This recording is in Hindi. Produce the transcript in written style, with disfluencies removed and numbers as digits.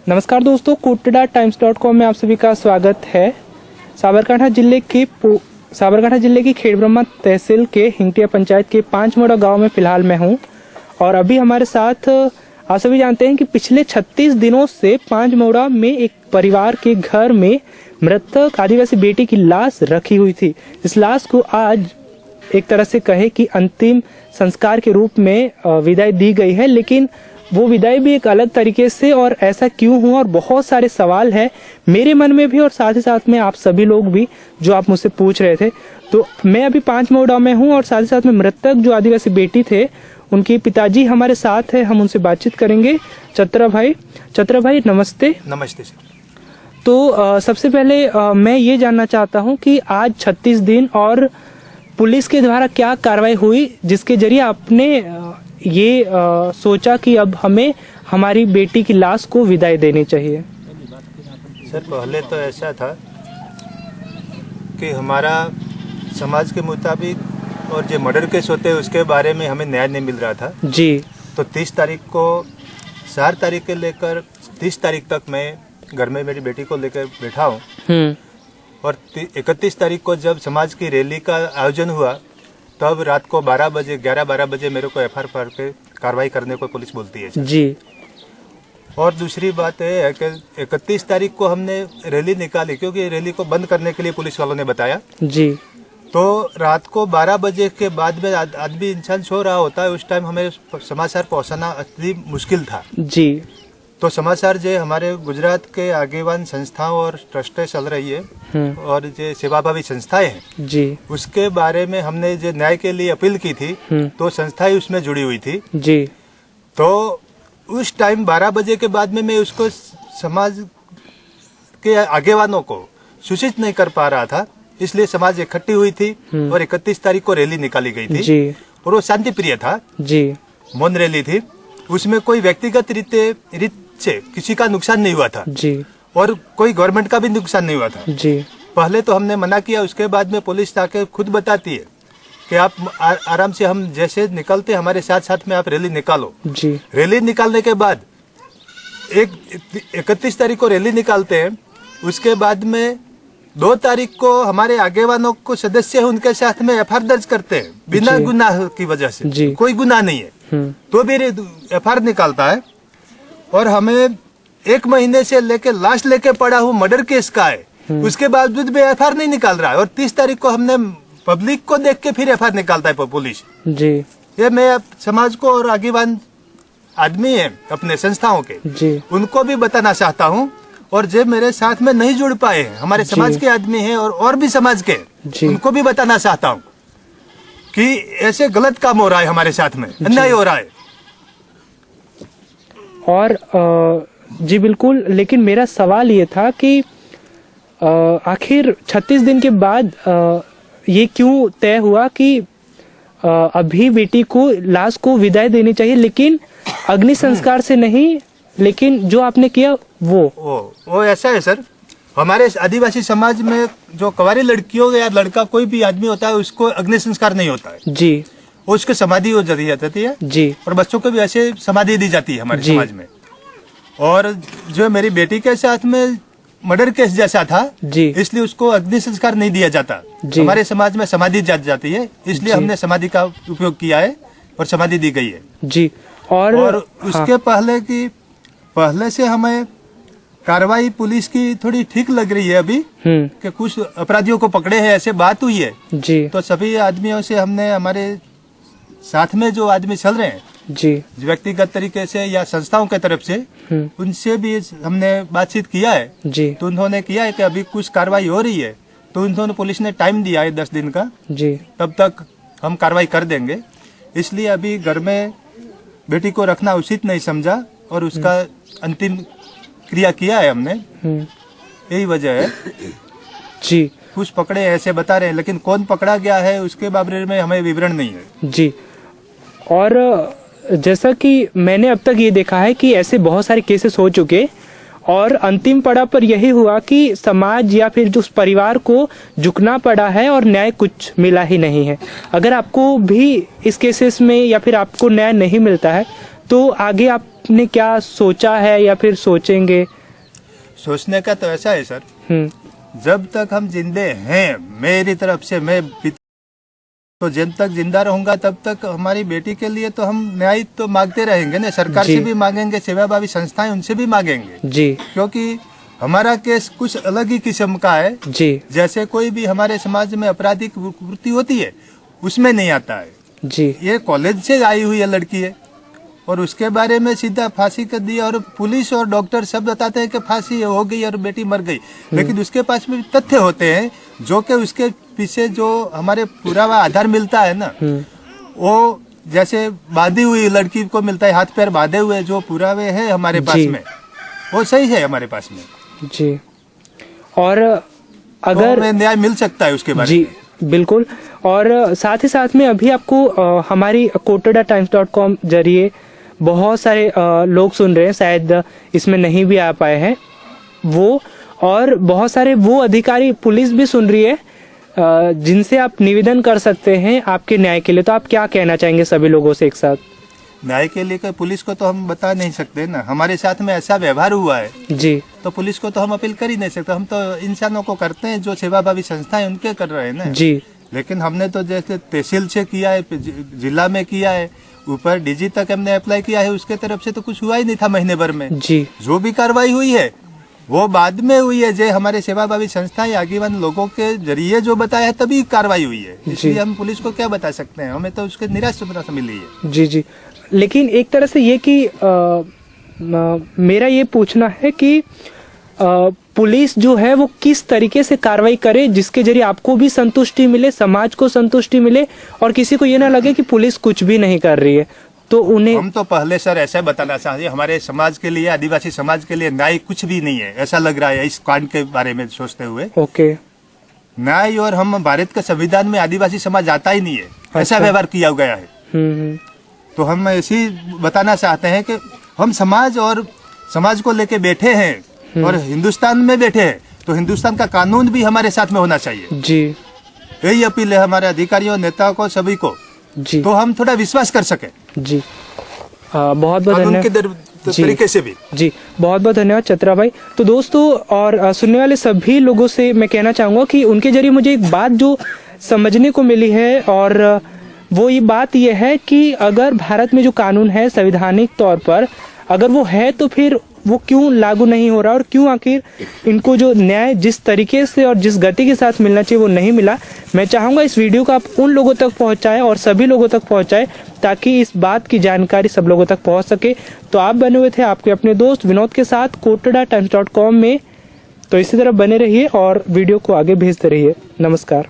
नमस्कार दोस्तों, कोटड़ा-टाइम्स.com में आप सभी का स्वागत है। साबरकांठा जिले की खेड़ब्रह्मा तहसील के हिंगटिया पंचायत के पांचमोड़ा गांव में फिलहाल मैं हूं और अभी हमारे साथ आप सभी जानते हैं कि पिछले 36 दिनों से पांचमोड़ा में एक परिवार के घर में मृतक आदिवासी बेटी की लाश रखी हुई थी। इस लाश को आज एक तरह से कहे कि अंतिम संस्कार के रूप में विदाई दी गई है, लेकिन वो विदाई भी एक अलग तरीके से, और ऐसा क्यों हुआ और बहुत सारे सवाल है मेरे मन में भी और साथ ही साथ में आप सभी लोग भी जो आप मुझसे पूछ रहे थे। तो मैं अभी पांचमोड़ा में हूँ और साथ ही साथ में मृतक जो आदिवासी बेटी थे उनके पिताजी हमारे साथ है, हम उनसे बातचीत करेंगे। चतरा भाई नमस्ते। नमस्ते सर। तो सबसे पहले मैं ये जानना चाहता हूँ कि आज 36 दिन और पुलिस के द्वारा क्या कार्रवाई हुई जिसके जरिए आपने ये सोचा कि अब हमें हमारी बेटी की लाश को विदाई देनी चाहिए। सर पहले तो ऐसा था कि हमारा समाज के मुताबिक और जो मर्डर केस होते हैं उसके बारे में हमें न्याय नहीं मिल रहा था जी। तो 30 तारीख को 4 तारीख के लेकर 30 तारीख तक मैं घर में मेरी बेटी को लेकर बैठा हूँ और 31 तारीख को जब समाज की रैली का आयोजन हुआ तब रात को 11-12 बजे मेरे को FIR पे कार्रवाई करने को पुलिस बोलती है जी। और दूसरी बात है कि 31 तारीख को हमने रैली निकाली क्योंकि रैली को बंद करने के लिए पुलिस वालों ने बताया जी। तो रात को 12 बजे के बाद में आदमी इंसान सो रहा होता है, उस टाइम हमें समाचार पहुंचाना अति मुश्किल था जी। तो समाचार जो हमारे गुजरात के आगेवान संस्थाओं और ट्रस्टें चल रही है और जो सेवाभावी संस्थाएं हैं जी, उसके बारे में हमने जो न्याय के लिए अपील की थी तो संस्थाएं उसमें जुड़ी हुई थी जी। तो उस टाइम 12 बजे के बाद में मैं उसको समाज के आगेवानों को सूचित नहीं कर पा रहा था, इसलिए समाज इकट्ठी हुई थी और 31 तारीख को रैली निकाली गई थी जी। और वो शांति प्रिय था जी, मौन रैली थी, उसमें कोई व्यक्तिगत रीत से किसी का नुकसान नहीं हुआ था जी और कोई गवर्नमेंट का भी नुकसान नहीं हुआ था जी। पहले तो हमने मना किया, उसके बाद में पुलिस आके खुद बताती है कि आप आराम से, हम जैसे निकलते हमारे साथ साथ में आप रैली निकालो जी। रैली निकालने के बाद 31 तारीख को रैली निकालते हैं, उसके बाद में 2 तारीख को हमारे आगेवानों को सदस्य है उनके साथ में FIR दर्ज करते हैं बिना गुनाह की वजह से जी। कोई गुनाह नहीं है तो भी FIR निकालता है और हमें 1 महीने से लेके लास्ट लेके पड़ा हूँ मर्डर केस का है, उसके बावजूद भी FIR नहीं निकाल रहा है और 30 तारीख को हमने पब्लिक को देख के फिर FIR निकालता है पुलिस जी। ये मैं समाज को और आगेवान आदमी है अपने संस्थाओं के जी, उनको भी बताना चाहता हूँ और जो मेरे साथ में नहीं जुड़ पाए हैं हमारे समाज के आदमी हैं और भी समाज के उनको भी बताना चाहता हूँ कि ऐसे गलत काम हो रहा है हमारे साथ में, अन्याय हो रहा है। और जी बिल्कुल, लेकिन मेरा सवाल ये था कि आखिर 36 दिन के बाद ये क्यों तय हुआ कि अभी बेटी को लाश को विदाई देनी चाहिए, लेकिन अग्नि संस्कार से नहीं, लेकिन जो आपने किया वो ऐसा है सर, हमारे आदिवासी समाज में जो कुंवारी लड़कियों या लड़का कोई भी आदमी होता है उसको अग्नि संस्कार नहीं होता है जी, उसको समाधि हो जाती है जी और बच्चों को भी ऐसे समाधि दी जाती है हमारे समाज में। और जो मेरी बेटी के साथ में मर्डर केस जैसा था जी, इसलिए उसको अग्नि संस्कार नहीं दिया जाता, हमारे समाज में समाधि जाती है, इसलिए हमने समाधि का उपयोग किया है और समाधि दी गई है जी। और उसके पहले से हमें कार्रवाई पुलिस की थोड़ी ठीक लग रही है अभी कि कुछ अपराधियों को पकड़े हैं, ऐसे बात हुई है जी। तो सभी आदमियों से हमने, हमारे साथ में जो आदमी चल रहे हैं जी, व्यक्तिगत तरीके से या संस्थाओं के तरफ से, उनसे भी हमने बातचीत किया है जी। तो उन्होंने किया है कि अभी कुछ कार्रवाई हो रही है, तो उन्होंने पुलिस ने टाइम दिया है 10 दिन का जी, तब तक हम कार्रवाई कर देंगे, इसलिए अभी घर में बेटी को रखना उचित नहीं समझा और उसका अंतिम क्रिया किया है हमने, यही वजह है जी। कुछ पकड़े ऐसे बता रहे हैं, लेकिन कौन पकड़ा गया है उसके बारे में हमें विवरण नहीं है जी। और जैसा कि मैंने अब तक ये देखा है कि ऐसे बहुत सारे केसेस हो चुके और अंतिम पड़ाव पर यही हुआ कि समाज या फिर जो उस परिवार को झुकना पड़ा है और न्याय कुछ मिला ही नहीं है। अगर आपको भी इस केसेस में या फिर आपको न्याय नहीं मिलता है तो आगे आप आपने क्या सोचा है या फिर सोचेंगे? सोचने का तो ऐसा है सर, जब तक हम जिंदे हैं, मेरी तरफ से मैं तो जब तक जिंदा रहूंगा तब तक हमारी बेटी के लिए तो हम न्याय तो मांगते रहेंगे ना, सरकार से भी मांगेंगे, सेवाभावी संस्थाएं उनसे भी मांगेंगे जी, क्योंकि हमारा केस कुछ अलग ही किस्म का है जी। जैसे कोई भी हमारे समाज में आपराधिक प्रवृत्ति होती है उसमें नहीं आता है जी। ये कॉलेज से आई हुई है लड़की है और उसके बारे में सीधा फांसी कर दी और पुलिस और डॉक्टर सब बताते हैं कि फांसी हो गई और बेटी मर गई, लेकिन उसके पास में तथ्य होते हैं जो कि उसके पीछे जो हमारे पुरावा आधार मिलता है ना, वो जैसे बांधी हुई लड़की को मिलता है, हाथ पैर बांधे हुए जो पुरावे हैं हमारे पास में, वो सही है हमारे पास में जी। और अगर तो न्याय मिल सकता है उसके बारे जी में। बिल्कुल। और साथ ही साथ में अभी आपको हमारी kottadaTimes.com जरिए बहुत सारे लोग सुन रहे हैं, शायद इसमें नहीं भी आ पाए हैं वो, और बहुत सारे वो अधिकारी, पुलिस भी सुन रही है जिनसे आप निवेदन कर सकते हैं आपके न्याय के लिए। तो आप क्या कहना चाहेंगे सभी लोगों से एक साथ? न्याय के लिए पुलिस को तो हम बता नहीं सकते ना, हमारे साथ में ऐसा व्यवहार हुआ है जी, तो पुलिस को तो हम अपील कर ही नहीं सकते। हम तो इंसानों को करते हैं, जो सेवाभावी संस्थाएं उनके कर रहे हैं ना जी। लेकिन हमने तो जैसे तहसील से किया है, जिला में किया है, ऊपर डीजी तक हमने अप्लाई किया है, उसके तरफ से तो कुछ हुआ ही नहीं था महीने भर में जी। जो भी कार्रवाई हुई है वो बाद में हुई है, जो हमारे सेवाभावी संस्थाएं आगेवान लोगों के जरिए जो बताया है तभी कार्रवाई हुई है, इसलिए हम पुलिस को क्या बता सकते हैं, हमें तो उसके निराश मिली है जी जी। लेकिन एक तरह से ये कि मेरा ये पूछना है कि पुलिस जो है वो किस तरीके से कार्रवाई करे जिसके जरिए आपको भी संतुष्टि मिले, समाज को संतुष्टि मिले और किसी को ये ना लगे कि पुलिस कुछ भी नहीं कर रही है। तो उन्हें हम तो पहले सर ऐसा बताना चाहिए, हमारे समाज के लिए, आदिवासी समाज के लिए न्याय कुछ भी नहीं है, ऐसा लग रहा है इस कांड के बारे में सोचते हुए। ओके, न्याय और हम भारत के संविधान में आदिवासी समाज आता ही नहीं है, ऐसा व्यवहार किया गया है। तो हम ऐसी बताना चाहते हैं कि हम समाज और समाज को लेके बैठे हैं और हिंदुस्तान में बैठे हैं, तो हिंदुस्तान का कानून भी हमारे साथ में होना चाहिए जी। यही अपील है हमारे अधिकारियों, नेताओं को, सभी को जी, तो हम थोड़ा विश्वास कर सके जी। बहुत बहुत धन्यवाद तरीके से भी जी, बहुत बहुत धन्यवाद चतरा भाई। तो दोस्तों और सुनने वाले सभी लोगों से मैं कहना चाहूंगा कि उनके जरिए मुझे एक बात जो समझने को मिली है, और वो ये बात ये है कि अगर भारत में जो कानून है संवैधानिक तौर पर अगर वो है तो फिर वो क्यों लागू नहीं हो रहा, और क्यों आखिर इनको जो न्याय जिस तरीके से और जिस गति के साथ मिलना चाहिए वो नहीं मिला। मैं चाहूंगा इस वीडियो को आप उन लोगों तक पहुंचाएं और सभी लोगों तक पहुंचाएं ताकि इस बात की जानकारी सब लोगों तक पहुंच सके। तो आप बने हुए थे आपके अपने दोस्त विनोद के साथ kottadaTimes.com में, तो इसी तरह बने रहिए और वीडियो को आगे भेजते रहिए। नमस्कार।